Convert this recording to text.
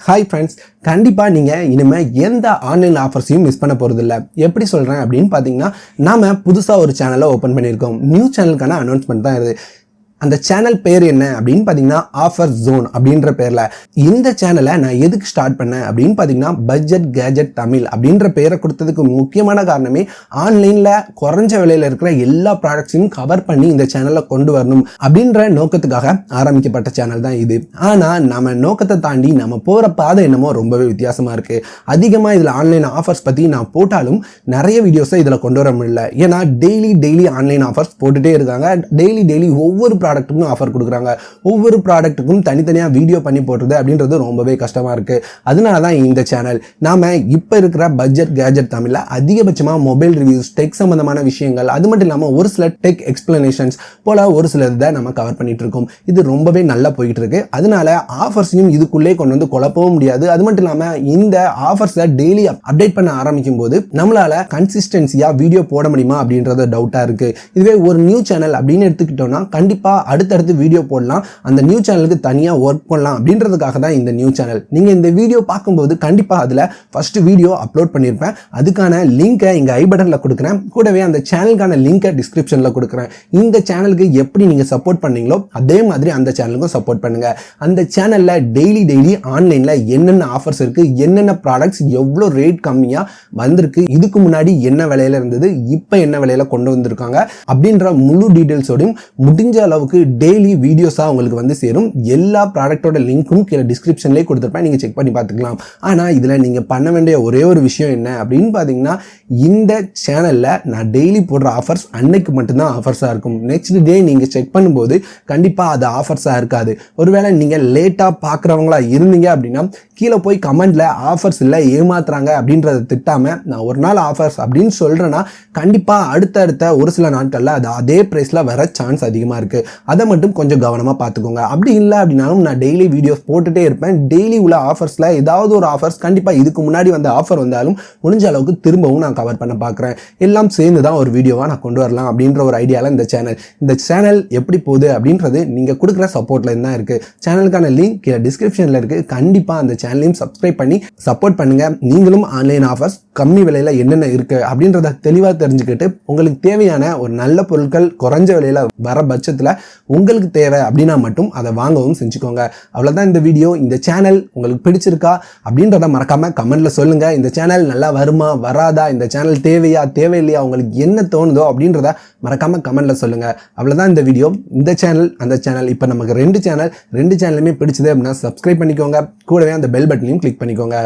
Hi friends, கண்டிப்பாக நீங்கள் இனிமேல் எந்த ஆன்லைன் ஆஃபர்ஸையும் மிஸ் பண்ண போகிறதில்ல. எப்படி சொல்கிறேன் அப்படின்னு பார்த்தீங்கன்னா, நாம் புதுசாக ஒரு சேனலை ஓப்பன் பண்ணியிருக்கோம். நியூ சேனலுக்கான அனௌன்ஸ்மெண்ட் தான் இது. அந்த சேனல் பேர் என்ன அப்படின்னு பார்த்தீங்கன்னா ஆஃபர் ஜோன் அப்படின்ற பேரில். இந்த சேனலை நான் எதுக்கு ஸ்டார்ட் பண்ணேன் அப்படின்னு பார்த்தீங்கன்னா, பட்ஜெட் கேஜெட் தமிழ் அப்படின்ற பேரை கொடுத்ததுக்கு முக்கியமான காரணமே ஆன்லைனில் குறைஞ்ச விலையில் இருக்கிற எல்லா ப்ராடக்ட்ஸையும் கவர் பண்ணி இந்த சேனலில் கொண்டு வரணும் அப்படின்ற நோக்கத்துக்காக ஆரம்பிக்கப்பட்ட சேனல் தான் இது. ஆனால் நம்ம நோக்கத்தை தாண்டி நம்ம போகிற பாதை என்னமோ ரொம்பவே வித்தியாசமாக இருக்குது. அதிகமாக இதில் ஆன்லைன் ஆஃபர்ஸ் பற்றி நான் போட்டாலும் நிறைய வீடியோஸை இதில் கொண்டு வர முடியல. ஏன்னா டெய்லி ஆன்லைன் ஆஃபர்ஸ் போட்டுகிட்டே இருக்காங்க. டெய்லி ஒவ்வொரு ப்ராடக்ட்டுக்கும் ஆஃபர் கொடுக்குறாங்க. ஒவ்வொரு ப்ராடக்ட்டுக்கும் தனித்தனியாக வீடியோ பண்ணி போடுறது அப்படின்றது ரொம்பவே கஷ்டமாக இருக்குது. அதனால தான் இந்த சேனல் நாம் இப்போ இருக்கிற பட்ஜெட் கேஜெட் தமிழில் அதிகபட்சமாக மொபைல் ரிவ்யூஸ், டெக் சம்பந்தமான விஷயங்கள், அது மட்டும் இல்லாமல் ஒரு சில டெக் எக்ஸ்பிளனேஷன்ஸ் போல் ஒரு சிலர் தான் நம்ம கவர் பண்ணிட்டு இருக்கோம். இது ரொம்பவே நல்லா போயிட்டு இருக்கு. அதனால ஆஃபர்ஸையும் இதுக்குள்ளே கொண்டு வந்து குழப்பவும் முடியாது. அது மட்டும் இல்லாமல் இந்த ஆஃபர்ஸை டெய்லி அப்டேட் பண்ண ஆரம்பிக்கும் போது நம்மளால கன்சிஸ்டன்சியாக வீடியோ போட முடியுமா அப்படின்றது டவுட்டாக இருக்குது. இதுவே ஒரு நியூ சேனல் அப்படின்னு எடுத்துக்கிட்டோம்னா கண்டிப்பாக அடுத்தடுத்து வீடியோ போடலாம், அந்த நியூ சேனலுக்கு தனியாக ஒர்க் பண்ணலாம் அப்படின்றதுக்காக தான் இந்த நியூ சேனல். நீங்கள் இந்த வீடியோ பார்க்கும்போது கண்டிப்பாக அதில் ஃபர்ஸ்ட் வீடியோ அப்லோட் பண்ணியிருப்பேன். அதுக்கான லிங்கை இங்கே ஐ பட்டனில் கொடுக்குறேன். கூடவே அந்த சேனலுக்கான லிங்கை டிஸ்கிரிப்ஷனில் கொடுக்குறேன். இந்த சேனலுக்கு எப்படி நீங்கள் சப்போர்ட் பண்ணீங்களோ அதே மாதிரி அந்த சேனலுக்கும் சப்போர்ட் பண்ணுங்கள். அந்த சேனலில் டெய்லி ஆன்லைனில் என்னென்ன ஆஃபர்ஸ் இருக்குது, என்னென்ன ப்ராடக்ட்ஸ் எவ்வளோ ரேட் கம்மியாக வந்திருக்கு, இதுக்கு முன்னாடி என்ன விலையில இருந்தது, இப்போ என்ன விலையில கொண்டு வந்திருக்காங்க அப்படின்ற முழு டீட்டெயில்ஸோடையும் முடிஞ்ச அளவுக்கு டெய்லி வீடியோஸாக உங்களுக்கு வந்து சேரும். எல்லா ப்ராடக்டோட லிங்க்கும் கீழே டிஸ்கிரிப்ஷன்லேயே கொடுத்துருப்பேன், நீங்கள் செக் பண்ணி பார்த்துக்கலாம். ஆனால் இதில் நீங்கள் பண்ண வேண்டிய ஒரே ஒரு விஷயம் என்ன அப்படின்னு பார்த்தீங்கன்னா, இந்த சேனலில் நான் டெய்லி போடுற ஆஃபர்ஸ் அன்னைக்கு மட்டும்தான் ஆஃபர்ஸாக இருக்கும். நெக்ஸ்ட் டே நீங்கள் செக் பண்ணும்போது கண்டிப்பாக அது ஆஃபர்ஸாக இருக்காது. ஒருவேளை நீங்கள் லேட்டாக பார்க்குறவங்களா இருந்தீங்க அப்படின்னா கீழே போய் கமெண்ட்டில் ஆஃபர்ஸ் இல்லை ஏமாத்துறாங்க அப்படின்றத திட்டாமல், நான் ஒரு நாள் ஆஃபர்ஸ் அப்படின்னு சொல்கிறேன்னா கண்டிப்பாக அடுத்தடுத்த ஒரு சில நாட்களில் அது அதே ப்ரைஸில் வர சான்ஸ் அதிகமாக இருக்குது. அதை மட்டும் கொஞ்சம் கவனமாக பார்த்துக்கோங்க. அப்படி இல்லை அப்படின்னாலும் நான் டெய்லி வீடியோஸ் போட்டுகிட்டே இருப்பேன். டெய்லி உள்ள ஆஃபர்ஸில் ஏதாவது ஒரு ஆஃபர்ஸ் கண்டிப்பாக இதுக்கு முன்னாடி வந்த ஆஃபர் வந்தாலும் முடிஞ்ச அளவுக்கு திரும்பவும் நான் கவர் பண்ண பார்க்குறேன். எல்லாம் சேர்ந்து தான் ஒரு வீடியோவாக நான் கொண்டு வரலாம் அப்படின்ற ஒரு ஐடியாவில் இந்த சேனல் எப்படி போகுது அப்படின்றது நீங்கள் கொடுக்குற சப்போர்ட்டில் தான் இருக்குது. சேனலுக்கான லிங்க் கீழே டிஸ்கிரிப்ஷனில் இருக்குது. கண்டிப்பாக அந்த சேனலையும் சப்ஸ்கிரைப் பண்ணி சப்போர்ட் பண்ணுங்கள். நீங்களும் ஆன்லைன் ஆஃபர்ஸ் கம்மி விலையில் என்னென்ன இருக்குது அப்படின்றத தெளிவாக தெரிஞ்சுக்கிட்டு உங்களுக்கு தேவையான ஒரு நல்ல பொருட்கள் குறைஞ்ச விலையில் வர பட்சத்தில் உங்களுக்கு தேவை அப்படின்னா மட்டும் அதை வாங்கவும் செஞ்சுக்கோங்க. அவ்வளோதான் இந்த வீடியோ. இந்த சேனல் உங்களுக்கு பிடிச்சிருக்கா அப்படின்றத மறக்காம கமெண்ட்ல சொல்லுங்க. இந்த சேனல் நல்லா வருமா வராதா, இந்த சேனல் தேவையா தேவையில்லையா, உங்களுக்கு என்ன தோணுதோ அப்படின்றத மறக்காம கமெண்ட்ல சொல்லுங்க. அவ்வளோதான் இந்த வீடியோ. இந்த சேனல் அந்த சேனல் இப்போ நமக்கு ரெண்டு சேனலுமே பிடிச்சது அப்படின்னா சப்ஸ்கிரைப் பண்ணிக்கோங்க. கூடவே அந்த பெல் பட்டனையும் கிளிக் பண்ணிக்கோங்க.